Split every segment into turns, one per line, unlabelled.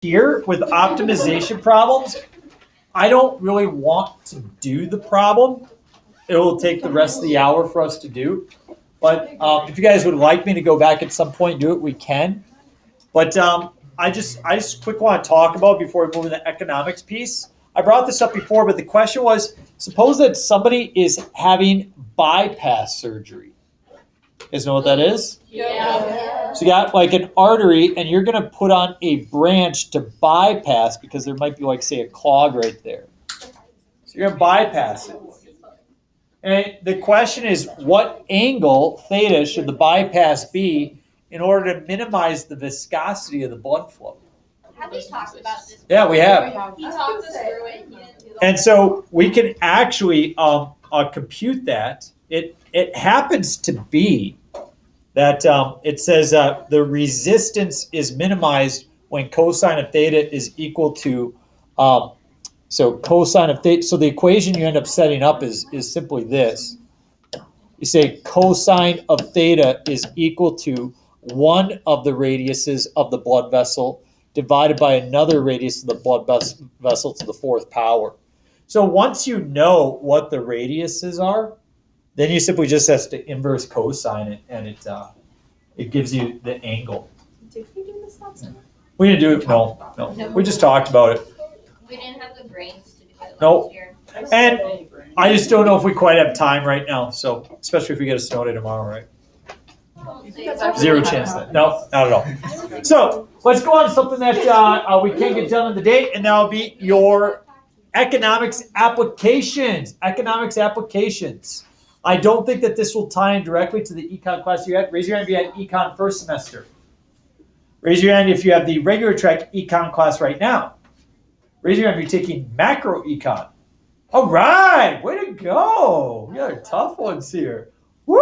here with optimization problems, I don't really want to do the problem. It will take the rest of the hour for us to do. But if you guys would like me to go back at some point and do it, we can. But I just quick want to talk about before we move to the economics piece. I brought this up before, but the question was, suppose that somebody is having bypass surgery. You guys know what that is?
Yeah.
So you got like an artery, and you're going to put on a branch to bypass because there might be like, say, a clog right there. So you're going to bypass it. And the question is, what angle, theta, should the bypass be in order to minimize the viscosity of the blood flow?
Have we talked about this?
Yeah, we have.
He talked us through it.
And so we can actually compute that. It happens to be that it says the resistance is minimized when cosine of theta is equal to, so cosine of theta, so the equation you end up setting up is simply this. You say cosine of theta is equal to one of the radiuses of the blood vessel divided by another radius of the blood vessel to the fourth power. So once you know what the radiuses are, then you simply just have to inverse cosine it, and it gives you the angle.
Did we do this last time?
We didn't do it. No. We just talked about it.
We didn't have the brains to do it
Nope.
last year.
And I just don't know if we quite have time right now. So especially if we get a snow day tomorrow, right? Zero chance that. No, not at all. So let's go on to something that we can get done on the day, and that'll be your economics applications. Economics applications. I don't think that this will tie in directly to the econ class you had. Raise your hand if you had econ first semester. Raise your hand if you have the regular track econ class right now. Raise your hand if you're taking macro econ. All right, way to go. We got tough ones here. Woo!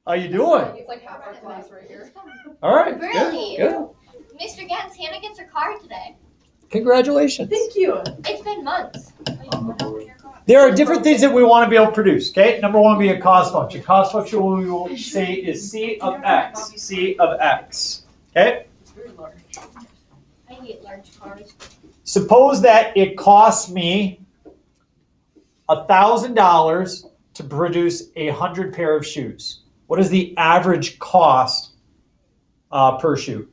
How you doing?
It's like half our class right here.
All right,
Really?
good.
Mr. Gantz, Hannah gets her car today.
Congratulations.
Thank you.
It's been months.
There are different things that we want to be able to produce, okay? Number one will be a cost function. Cost function we will say is C of X. C of X, okay?
I hate large cars.
Suppose that it costs me $1,000 to produce 100 pair of shoes. What is the average cost per shoe?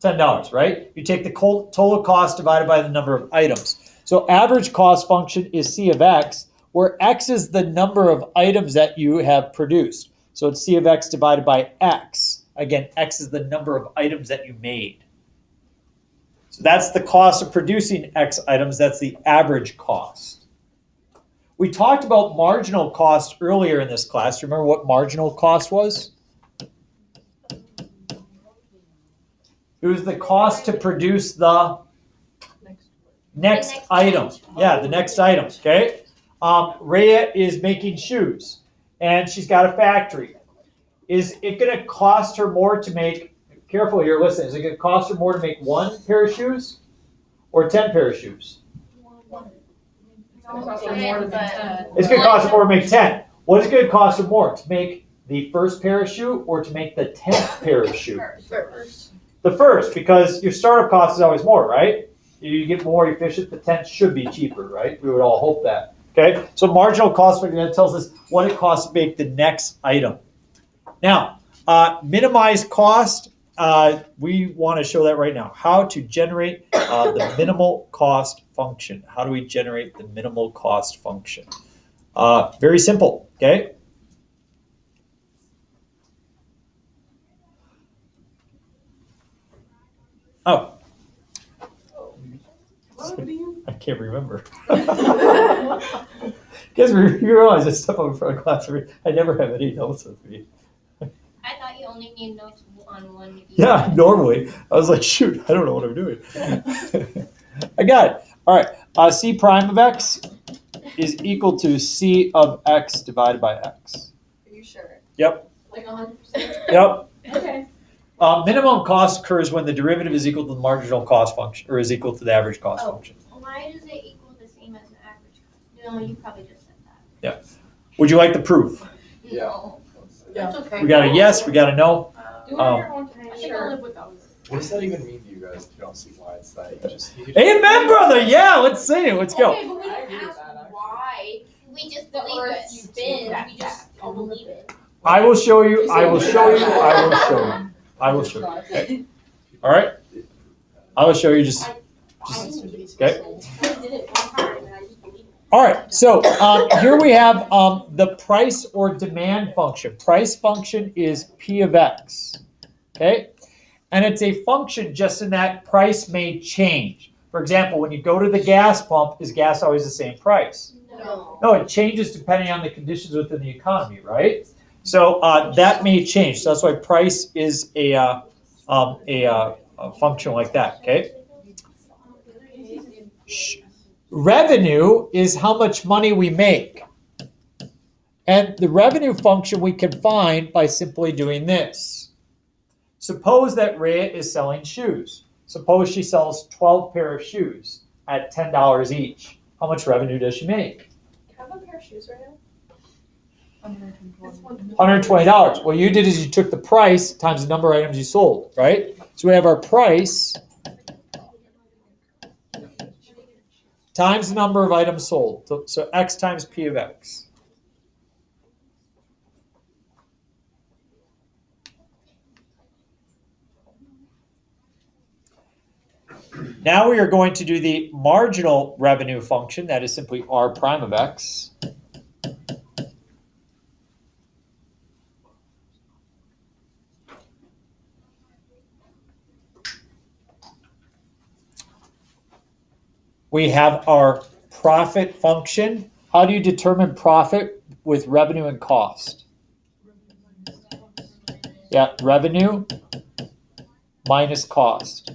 $10, right? You take the total cost divided by the number of items. So average cost function is C of X, where X is the number of items that you have produced. So it's C of X divided by X. Again, X is the number of items that you made. So that's the cost of producing X items. That's the average cost. We talked about marginal cost earlier in this class. Remember what marginal cost was? It was the cost to produce the next item. Yeah, the next item, okay? Rhea is making shoes, and she's got a factory. Is it going to cost her more to make, careful here, listen, is it going to cost her more to make 1 pair of shoes or 10 pair of shoes?
It's going to cost her more to make 10.
It's going to cost her more to make 10. What is it going to cost her more, to make the first pair of shoe or to make the 10th pair of shoe?
First.
The first, because your startup cost is always more, right? You get more efficient, the 10th should be cheaper, right? We would all hope that. Okay, so marginal cost that tells us what it costs to make the next item. Now, minimize cost, we want to show that right now. How to generate the minimal cost function. How do we generate the minimal cost function? Very simple, okay? Oh. I can't remember. Guys, you realize I step up in front of class. I never have any notes with me.
I thought you only need notes on one.
Yeah, normally. I was like, shoot, I don't know what I'm doing. I got it. All right. C prime of X is equal to C of X divided by X.
Are you sure?
Yep.
Like 100%?
Yep.
Okay.
Minimum cost occurs when the derivative is equal to the marginal cost function, or is equal to the average cost function.
Why does it equal the same as the average cost? No, you probably just said that.
Yeah. Would you like the proof?
No.
That's okay.
We got a yes, we got a no.
Do it on your own time. I think I'll live with those.
What does that even mean to you guys if you don't see why it's that?
Amen, brother. Yeah, let's sing it. Let's go.
Okay, but we didn't ask why. We just believe it spins. We just all believe it.
I will show you. I will show you. I will show you. I will show you. Okay. All right. I will show you. Just okay. All right. So here we have the price or demand function. Price function is P of X. Okay. And it's a function just in that price may change. For example, when you go to the gas pump, is gas always the same price?
No.
No, it changes depending on the conditions within the economy, right? So that may change. So that's why price is a function like that, okay? Revenue is how much money we make. And the revenue function we can find by simply doing this. Suppose that Rhea is selling shoes. Suppose she sells 12 pair of shoes at $10 each. How much revenue does she make?
Can I have a pair of shoes right now?
$120. What you did is you took the price times the number of items you sold, right? So we have our price times the number of items sold. So X times P of X. Now we are going to do the marginal revenue function. That is simply R prime of X. We have our profit function. How do you determine profit with revenue and cost? Yeah, revenue minus cost.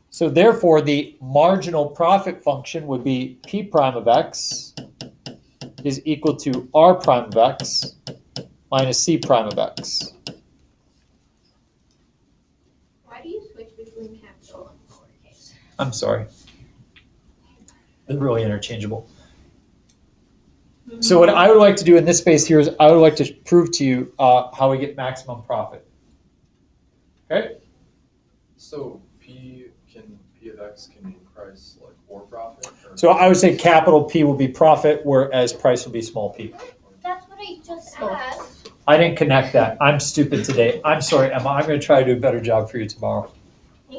So therefore, the marginal profit function would be P prime of X is equal to R prime of X minus C prime of X.
Why do you switch between capital and lowercase?
I'm sorry. They're really interchangeable. So what I would like to do in this space here is I would like to prove to you how we get maximum profit. Okay?
So P of X can mean price like or profit? Or
So I would say capital P will be profit, whereas price will be small p.
That's what I just asked.
I didn't connect that. I'm stupid today. I'm sorry, Emma. I'm going to try to do a better job for you tomorrow.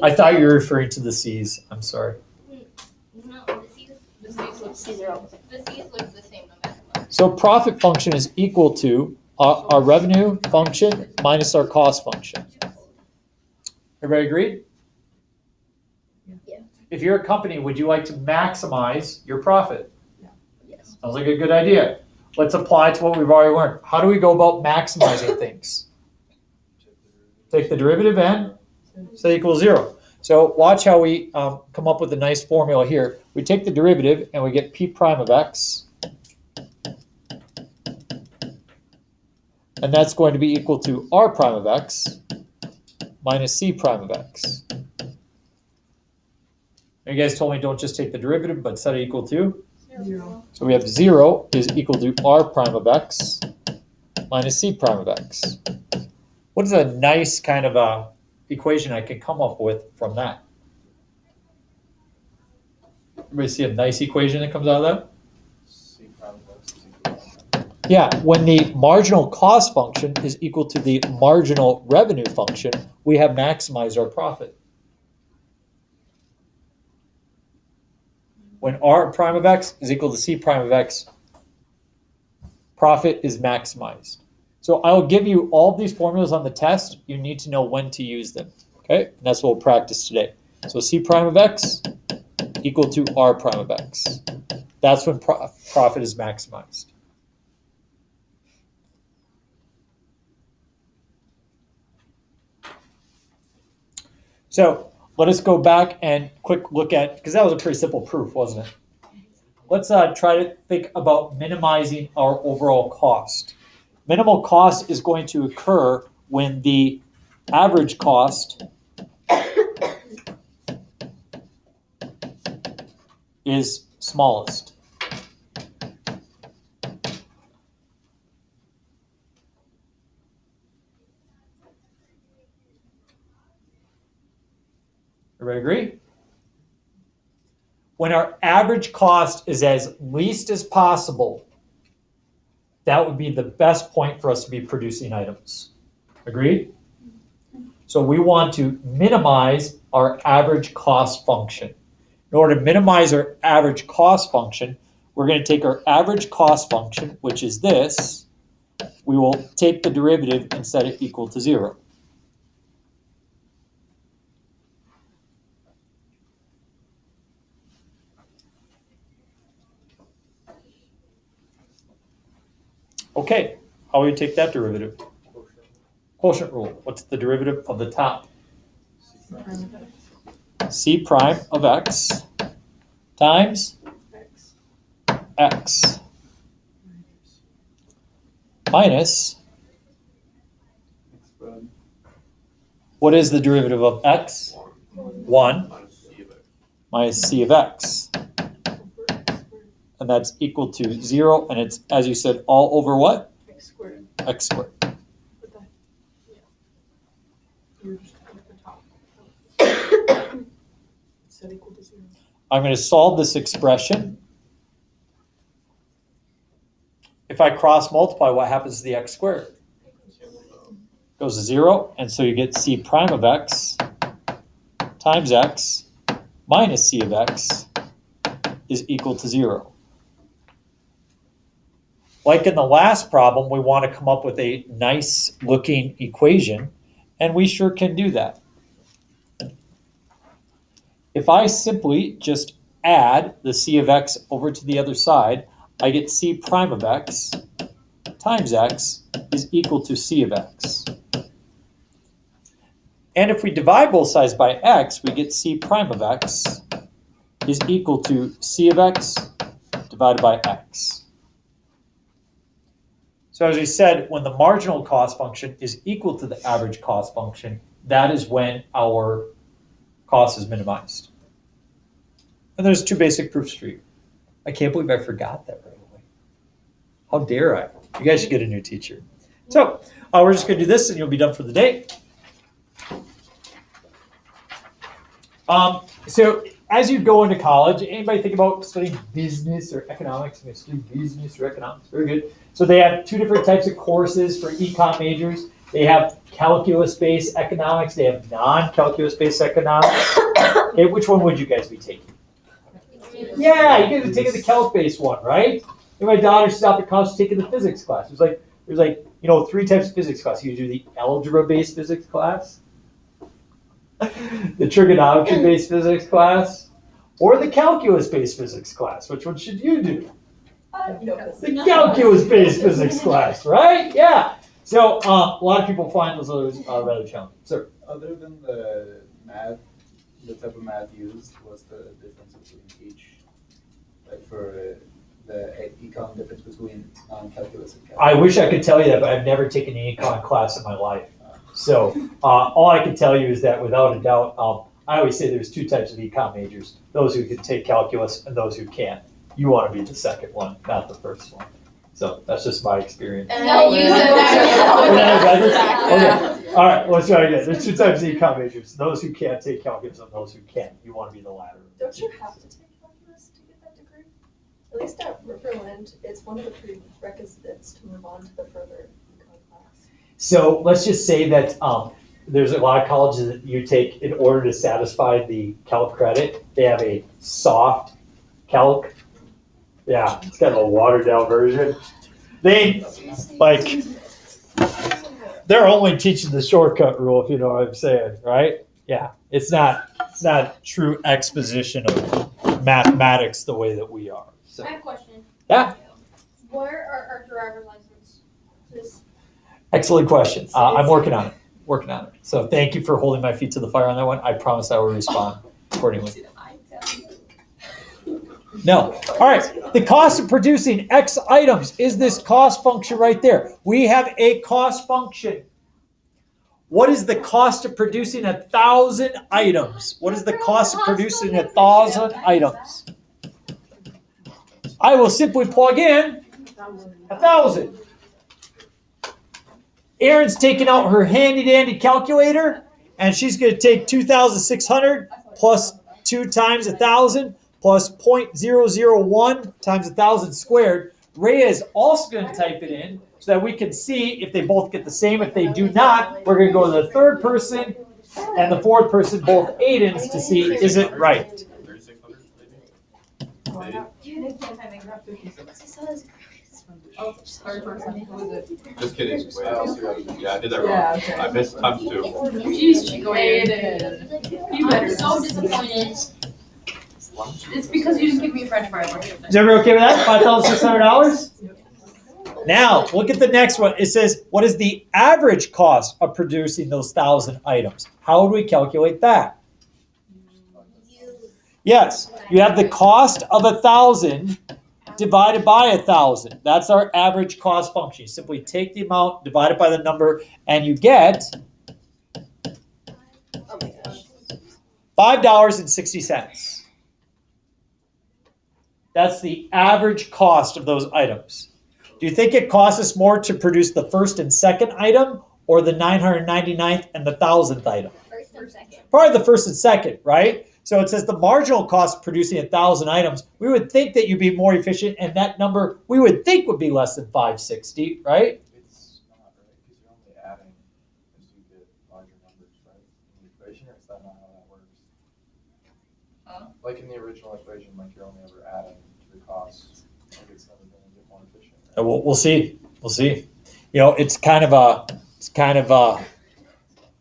I thought you were referring to the C's. I'm sorry.
No, the C's look the same no matter what.
So profit function is equal to our revenue function minus our cost function. Everybody agreed?
Yeah.
If you're a company, would you like to maximize your profit?
Yes.
Sounds like a good idea. Let's apply it to what we've already learned. How do we go about maximizing things? Take the derivative and set equals 0. So watch how we come up with a nice formula here. We take the derivative and we get P prime of X. And that's going to be equal to R prime of X minus C prime of X. And you guys told me don't just take the derivative, but set it equal to?
0.
So we have 0 is equal to R prime of X minus C prime of X. What is a nice kind of equation I can come up with from that? Everybody see a nice equation that comes out of that?
C prime of X is equal to
Yeah, when the marginal cost function is equal to the marginal revenue function, we have maximized our profit. When R prime of X is equal to C prime of X, profit is maximized. So I will give you all these formulas on the test. You need to know when to use them. Okay, and that's what we'll practice today. So C prime of X equal to R prime of X. That's when profit is maximized. So let us go back and quick look at, because that was a pretty simple proof, wasn't it? Let's try to think about minimizing our overall cost. Minimal cost is going to occur when the average cost is smallest. Everybody agree? When our average cost is as least as possible, that would be the best point for us to be producing items. Agreed? So we want to minimize our average cost function. In order to minimize our average cost function, we're going to take our average cost function, which is this. We will take the derivative and set it equal to 0. Okay, how do we take that derivative? Quotient rule. What's the derivative of the top? C prime of x times x minus, what is the derivative of x? 1 minus c of x. And that's equal to 0, and it's, as you said, all over what?
X squared.
X squared.
Set equal to 0.
I'm going to solve this expression. If I cross multiply, what happens to the x squared? Goes to 0, and so you get c prime of x times x minus c of x is equal to 0. Like in the last problem, we want to come up with a nice looking equation, and we sure can do that. If I simply just add the c of x over to the other side, I get c prime of x times x is equal to c of x. And if we divide both sides by x, we get c prime of x is equal to c of x divided by x. So as we said, when the marginal cost function is equal to the average cost function, that is when our cost is minimized. And there's 2 basic proofs for you. I can't believe I forgot that right away. How dare I? You guys should get a new teacher. So we're just going to do this and you'll be done for the day. So as you go into college, anybody think about studying business or economics? I'm going to study business or economics. Very good. So they have 2 different types of courses for econ majors. They have calculus-based economics. They have non-calculus-based economics. Okay, which one would you guys be taking? Yeah, you guys are taking the calc-based one, right? And my daughter stopped at college taking the physics class. There's like 3 types of physics class. You do the algebra-based physics class, the trigonometry-based physics class, or the calculus-based physics class. Which one should you do? The calculus-based physics class, right? Yeah. So a lot of people find those others rather challenging. Sir?
Other than the math, the type of math used, what's the difference between each? Like for the econ difference between non-calculus and calculus?
I wish I could tell you that, but I've never taken an econ class in my life. So all I can tell you is that without a doubt, I always say there's 2 types of econ majors, those who can take calculus and those who can't. You want to be the second one, not the first one. So that's just my experience.
No, you said that.
Okay. All right, let's try again. There's 2 types of econ majors, those who can't take calculus and those who can. You want to be the latter.
Don't you have to take calculus to get that degree? At least at Riverland, it's one of the prerequisites to move on to the further econ class.
So let's just say that there's a lot of colleges that you take in order to satisfy the calc credit. They have a soft calc. Yeah, it's kind of a watered down version. They're only teaching the shortcut rule, if you know what I'm saying, right? Yeah, it's not true exposition of mathematics the way that we are. So.
I have a question.
Yeah.
Where are our driver's licenses?
Excellent question. I'm working on it. So thank you for holding my feet to the fire on that one. I promise I will respond accordingly. No. All right. The cost of producing X items is this cost function right there. We have a cost function. What is the cost of producing 1,000 items? What is the cost of producing 1,000 items? I will simply plug in 1,000. Erin's taking out her handy dandy calculator and she's going to take 2,600 plus 2 times 1,000 plus 0.001 times 1,000 squared. Rhea is also going to type it in so that we can see if they both get the same. If they do not, we're going to go to the third person and the fourth person, both Aidens, to see is it right.
3,600 maybe?
Oh, third person, who is it?
Just kidding. Wait, yeah, I did that wrong. I missed times 2.
Jeez, Chico, Aiden. You better.
I'm so disappointed.
It's because you didn't give me a French fry.
Is everybody okay with that? $5,600? Now, look at the next one. It says, what is the average cost of producing those 1,000 items? How would we calculate that? Yes, you have the cost of 1,000 divided by 1,000. That's our average cost function. You simply take the amount, divide it by the number, and you get $5.60. That's the average cost of those items. Do you think it costs us more to produce the first and second item or the 999th and the 1,000th item?
First and second.
Probably the first and second, right? So it says the marginal cost of producing 1,000 items. We would think that you'd be more efficient, and that number we would think would be less than 560, right?
It's not, right? Because you're only adding as you get larger numbers, right? In the equation, or is that not how that works?
Huh?
Like in the original equation, like you're only ever adding to the cost. Like it's never going to get more efficient. Right?
And we'll see. We'll see. You know, it's kind of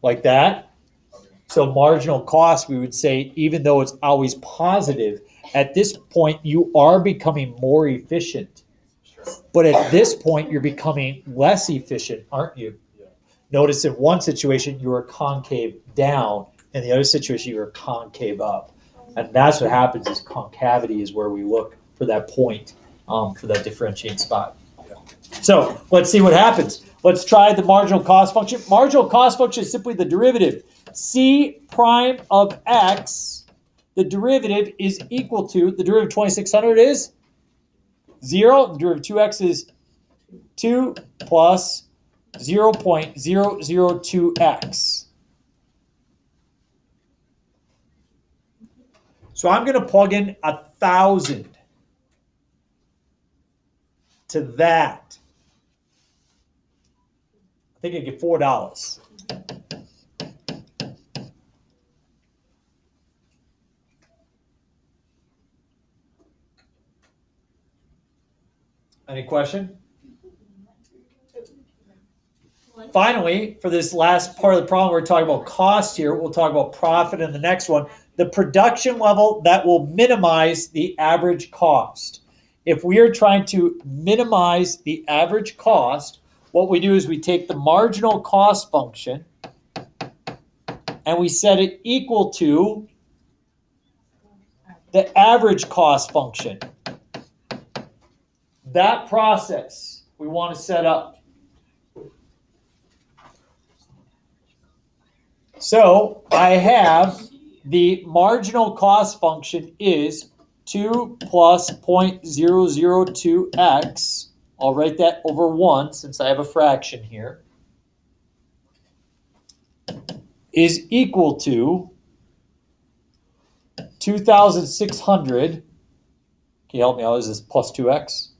like that.
Okay.
So marginal cost, we would say, even though it's always positive, at this point you are becoming more efficient.
Sure.
But at this point you're becoming less efficient, aren't you?
Yeah.
Notice in one situation you were concave down, in the other situation you were concave up. And that's what happens is concavity is where we look for that point, for that differentiating spot. So let's see what happens. Let's try the marginal cost function. Marginal cost function is simply the derivative. C prime of x, the derivative is equal to, the derivative of 2,600 is 0. The derivative of 2x is 2 plus 0.002x. So I'm going to plug in 1,000 to that. I think I get $4. Any question? Finally, for this last part of the problem, we're talking about cost here. We'll talk about profit in the next one. The production level that will minimize the average cost. If we are trying to minimize the average cost, what we do is we take the marginal cost function and we set it equal to the average cost function. That process we want to set up. So I have the marginal cost function is 2 plus 0.002x. I'll write that over 1 since I have a fraction here. Is equal to 2,600. Can you help me out? Is this plus 2x?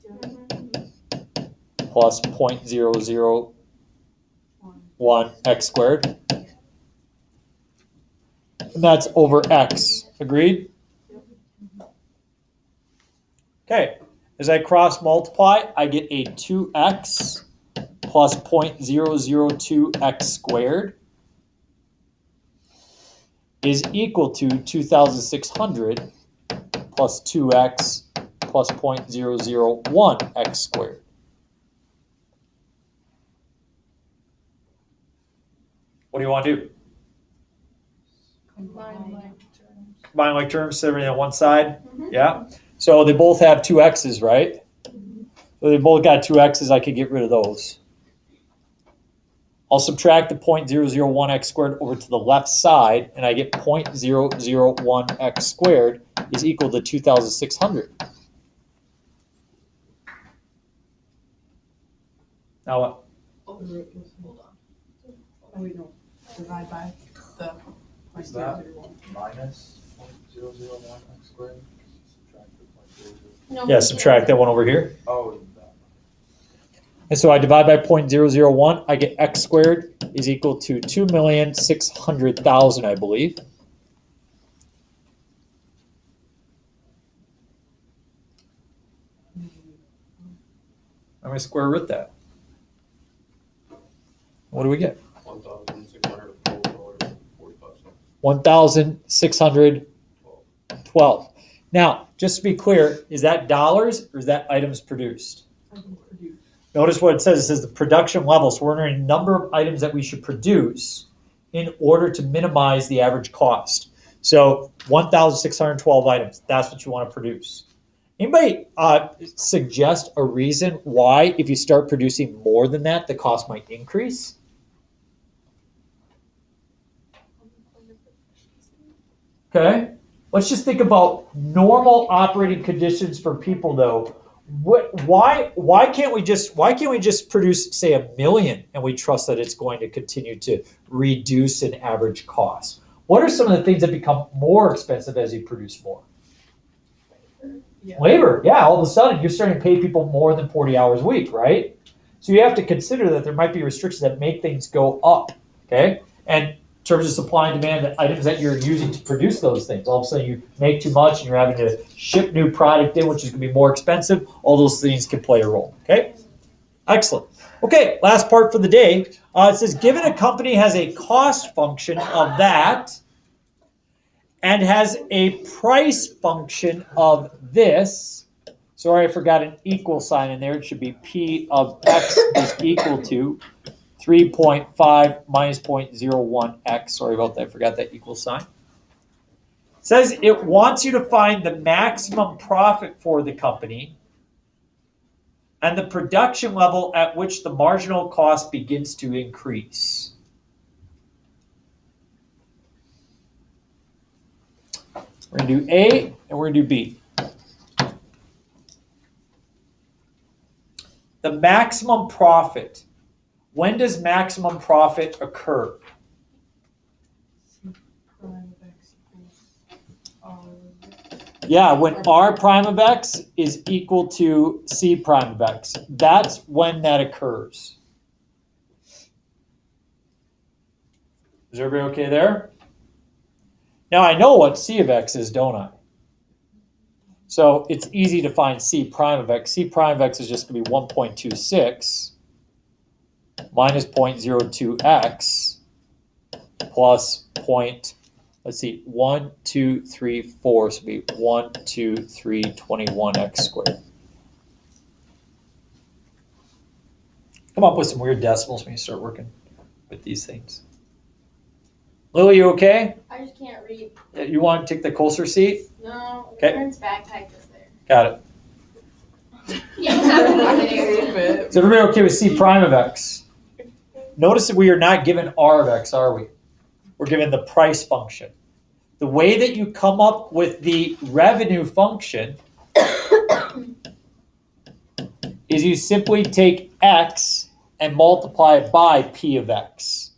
Plus 0.001x squared. And that's over x. Agreed? Okay. As I cross multiply, I get a 2x plus 0.002x squared is equal to 2,600 plus 2x plus 0.001x squared. What do you want to do? Combine like terms, set everything on one side? Yeah. So they both have 2 x's, right? So they both got 2 x's. I could get rid of those. I'll subtract the 0.001x squared over to the left side, and I get 0.001x squared is equal to 2,600. Now what?
Hold on. Oh, wait, no. Divide by the
Is that minus .001 x squared? Subtract the .00.
No,
Yeah, subtract that one over here.
Oh, that.
And so I divide by 0.001, I get x squared is equal to 2,600,000, I believe. I'm going to square root that. What do we get? 1,612. Now, just to be clear, is that dollars or is that items produced? Notice what it says. It says the production level. So we're entering a number of items that we should produce in order to minimize the average cost. So 1,612 items. That's what you want to produce. Anybody suggest a reason why, if you start producing more than that, the cost might increase? Okay. Let's just think about normal operating conditions for people, though. Why can't we just produce, say, 1 million, and we trust that it's going to continue to reduce an average cost? What are some of the things that become more expensive as you produce more?
Yeah.
Labor. Yeah, all of a sudden you're starting to pay people more than 40 hours a week, right? So you have to consider that there might be restrictions that make things go up. Okay, and in terms of supply and demand, the items that you're using to produce those things. All of a sudden you make too much and you're having to ship new product in, which is going to be more expensive. All those things can play a role, okay? Excellent. Okay, last part for the day. It says, given a company has a cost function of that and has a price function of this, sorry, I forgot an equal sign in there. It should be P of X is equal to 3.5 minus 0.01x. Sorry about that. I forgot that equal sign. It says it wants you to find the maximum profit for the company and the production level at which the marginal cost begins to increase. We're going to do A and we're going to do B. The maximum profit. When does maximum profit occur? Yeah, when R prime of X is equal to C prime of X. That's when that occurs. Is everybody okay there? Now I know what C of X is, don't I? So it's easy to find C prime of X. C prime of X is just going to be 1.26 minus 0.02x plus let's see, 1, 2, 3, 4, so it'll be 1, 2, 3, 21x squared. Come up with some weird decimals when you start working with these things. Lily, you okay?
I just can't read.
You want to take the closer seat?
No,
Okay.
Lauren's backpack is there.
Got it.
You don't have to be there.
Is everybody okay with C prime of X? Notice that we are not given R of X, are we? We're given the price function. The way that you come up with the revenue function is you simply take X and multiply it by P of X.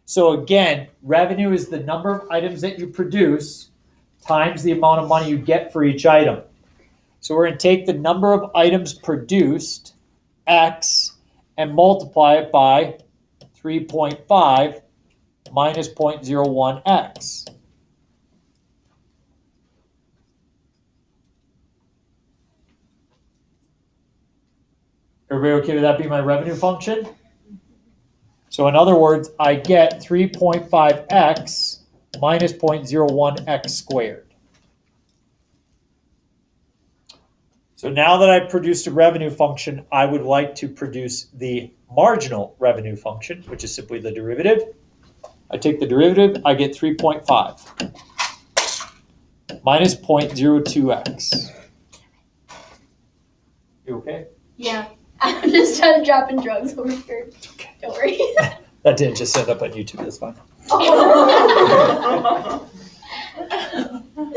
So again, revenue is the number of items that you produce times the amount of money you get for each item. So we're going to take the number of items produced, X, and multiply it by 3.5 minus 0.01x. Everybody okay with that being my revenue function? So in other words, I get 3.5x minus 0.01x squared. So now that I've produced a revenue function, I would like to produce the marginal revenue function, which is simply the derivative. I take the derivative, I get 3.5 minus 0.02x. You okay?
Yeah. I'm just trying to drop in drugs over here.
Okay.
Don't worry.
That didn't just end up on YouTube, that's fine.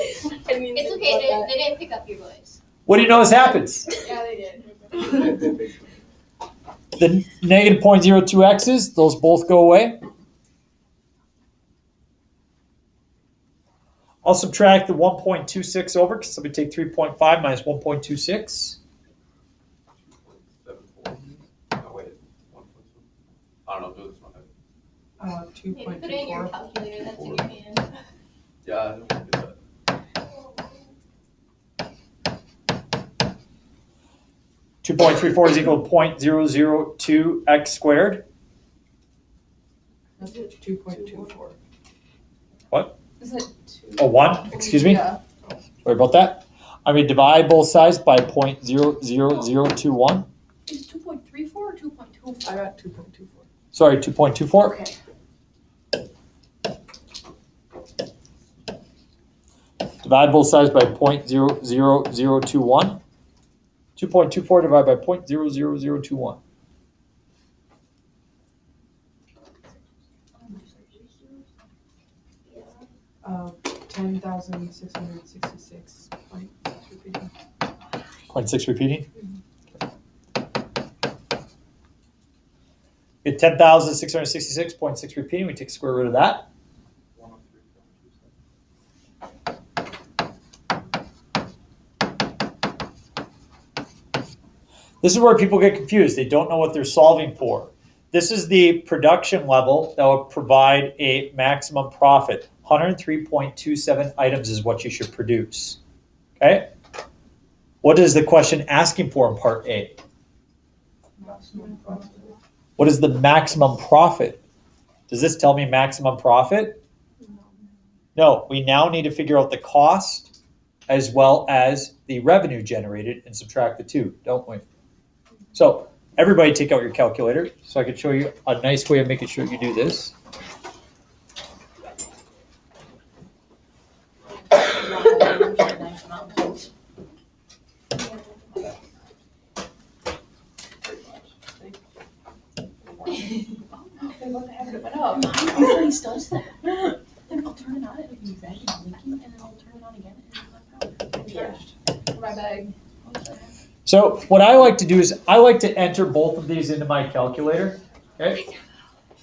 It's okay, they didn't pick up your voice.
What do you notice happens?
Yeah, they did.
The negative 0.02x's, those both go away. I'll subtract the 1.26 over, because somebody take 3.5 minus 1.26.
7.4. No, wait. 1.2. I don't know, do this one.
Maybe put it in your
2.24.
calculator that's in your hand.
Yeah, I don't want to do that.
2.34 is equal to 0.002 x squared.
Is it 2.24?
What?
Is it
Oh, 1, excuse me.
Yeah.
Sorry about that. I'm going to divide both sides by 0.00021.
Is 2.34 or 2.24? I got 2.24.
Sorry, 2.24.
Okay.
Divide both sides by 0.00021. 2.24 divided by 0.00021.
Uh, 10,666.6 repeating.
0.6 repeating. Get 10,666.6 repeating. We take the square root of that.
103.27.
This is where people get confused. They don't know what they're solving for. This is the production level that will provide a maximum profit. 103.27 items is what you should produce. Okay? What is the question asking for in part A? What is the maximum profit? Does this tell me maximum profit? No, we now need to figure out the cost as well as the revenue generated and subtract the two, don't we? So everybody take out your calculator so I can show you a nice way of making sure you do this.
Mine always does that. Then I'll turn it on, it'll be red and blinking, and then I'll turn it on again, and it'll be
My bag.
So what I like to do is I like to enter both of these into my calculator. Okay.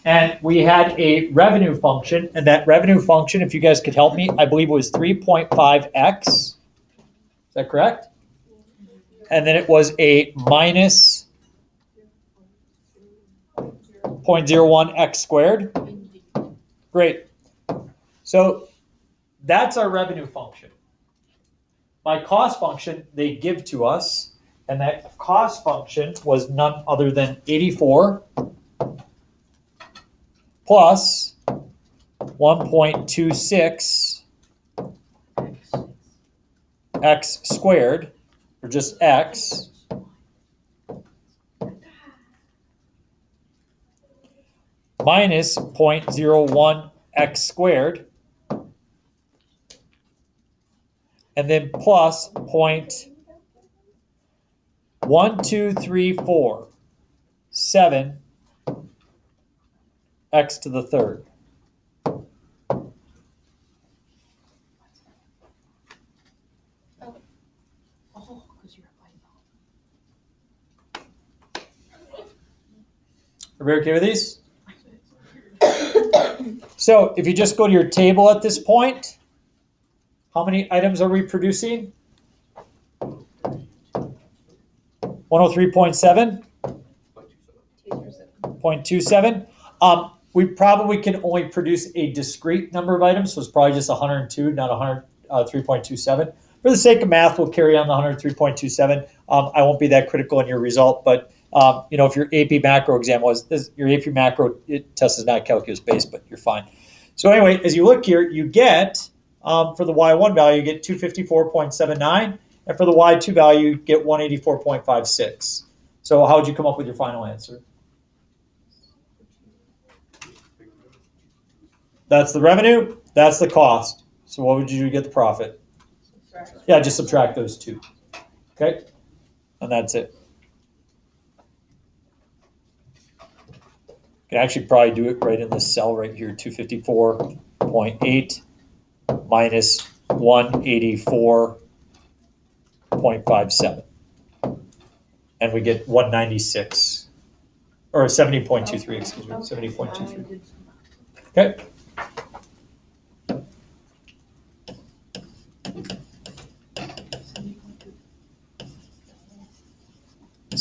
And we had a revenue function, and that revenue function, if you guys could help me, I believe it was 3.5x. Is that correct? And then it was a minus 0.01x squared. Great. So that's our revenue function. My cost function they give to us, and that cost function was none other than 84 plus 1.26 x squared, or just x, minus 0.01 x squared, and then plus 0.12347 x to the third.
Oh, because you're a
Everybody okay with these? So if you just go to your table at this point, how many items are we producing? 103.7? 0.27. We probably can only produce a discrete number of items, so it's probably just 102, not 103.27. For the sake of math, we'll carry on the 103.27. I won't be that critical in your result, but if your AP macro exam your AP macro test is not calculus based, but you're fine. So anyway, as you look here, you get, for the Y1 value, you get 254.79, and for the Y2 value, you get 184.56. So how would you come up with your final answer? That's the revenue, that's the cost. So what would you do to get the profit? Yeah, just subtract those two. Okay? And that's it. You can actually probably do it right in this cell right here, 254.8 minus 184.57. And we get 196, or 70.23, excuse me, 70.23. Okay.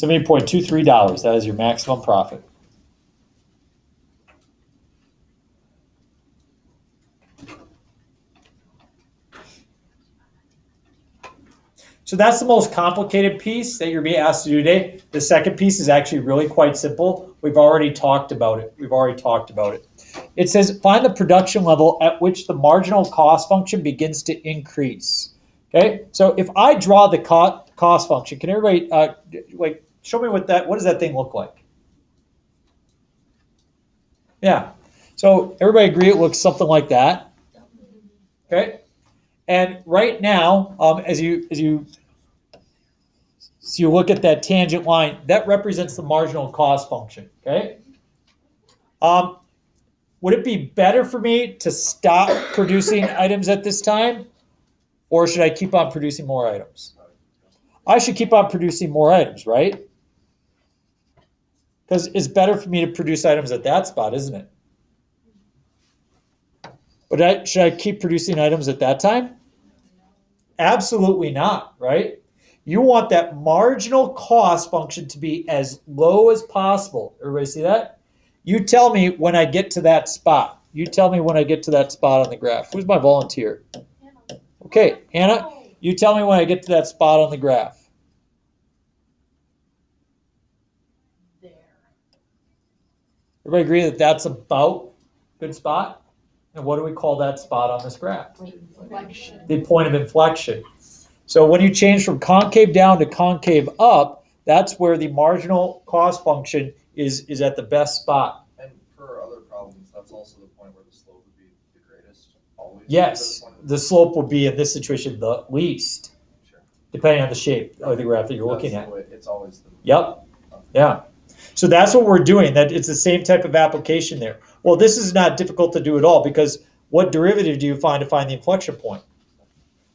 $70.23, that is your maximum profit. So that's the most complicated piece that you're being asked to do today. The second piece is actually really quite simple. We've already talked about it. It says find the production level at which the marginal cost function begins to increase. Okay, so if I draw the cost function, can everybody like show me what does that thing look like? Yeah, so everybody agree it looks something like that. Okay, and right now, as you look at that tangent line, that represents the marginal cost function. Okay. Would it be better for me to stop producing items at this time, or should I keep on producing more items? I should keep on producing more items, right? Because it's better for me to produce items at that spot, isn't it? But should I keep producing items at that time? Absolutely not, right? You want that marginal cost function to be as low as possible. Everybody see that? You tell me when I get to that spot. You tell me when I get to that spot on the graph. Who's my volunteer? Okay, Anna, you tell me when I get to that spot on the graph.
There.
Everybody agree that that's about a good spot? And what do we call that spot on this graph?
Inflection.
The point of inflection. So when you change from concave down to concave up, that's where the marginal cost function is at the best spot.
And for other problems, that's also the point where the slope would be the greatest, always.
Yes, the slope would be in this situation the least,
Sure.
depending on the shape of the graph that you're looking at.
It's always the.
Yep. Yeah. So that's what we're doing. That it's the same type of application there. Well, this is not difficult to do at all because what derivative do you find to find the inflection point?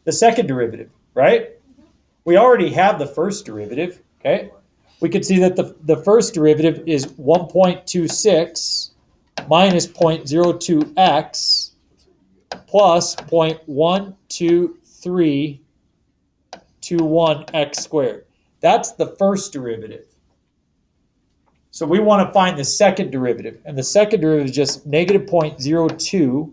The second derivative, right? We already have the first derivative, okay? We can see that the first derivative is 1.26 minus 0.02x plus 0.12321x squared. That's the first derivative. So we want to find the second derivative. And the second derivative is just negative 0.02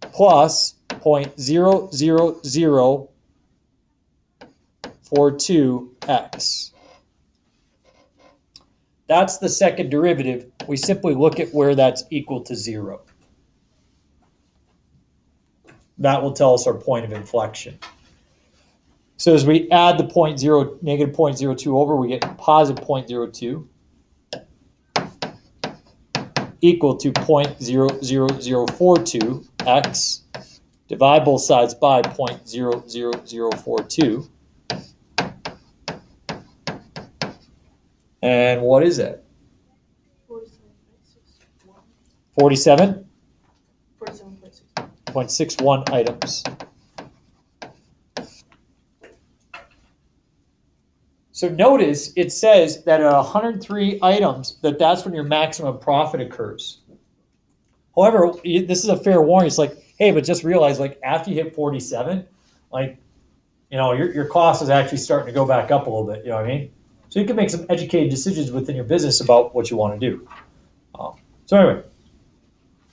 plus 0.00042x. That's the second derivative. We simply look at where that's equal to 0. That will tell us our point of inflection. So as we add the negative 0.02 over, we get positive 0.02 equal to 0.00042x. Divide both sides by 0.00042. And what is it? 47? 47.61 items. So notice it says that at 103 items, that's when your maximum profit occurs. However, this is a fair warning. It's like, hey, but just realize, like, after you hit 47, like, you know, your cost is actually starting to go back up a little bit. You know what I mean? So you can make some educated decisions within your business about what you want to do. So anyway,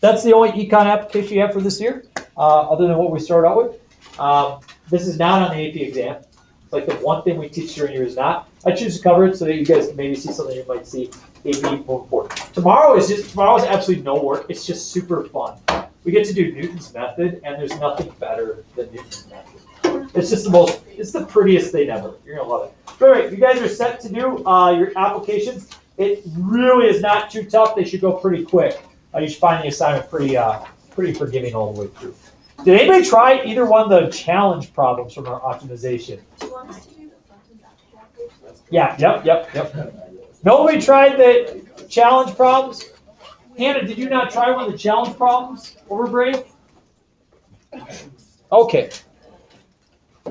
that's the only econ application you have for this year, other than what we started out with. This is not on the AP exam. It's like the one thing we teach during year is not. I choose to cover it so that you guys can maybe see something you might see AP moving forward. Tomorrow is absolutely no work. It's just super fun. We get to do Newton's method, and there's nothing better than Newton's method. It's just it's the prettiest thing ever. You're gonna love it. So anyway, you guys are set to do your applications. It really is not too tough. They should go pretty quick. You should find the assignment pretty forgiving all the way through. Did anybody try either one of the challenge problems from our optimization?
Do you want us to do the front and back applications?
Yeah, yep. Nobody tried the challenge problems? Hannah, did you not try one of the challenge problems over Brave? Okay.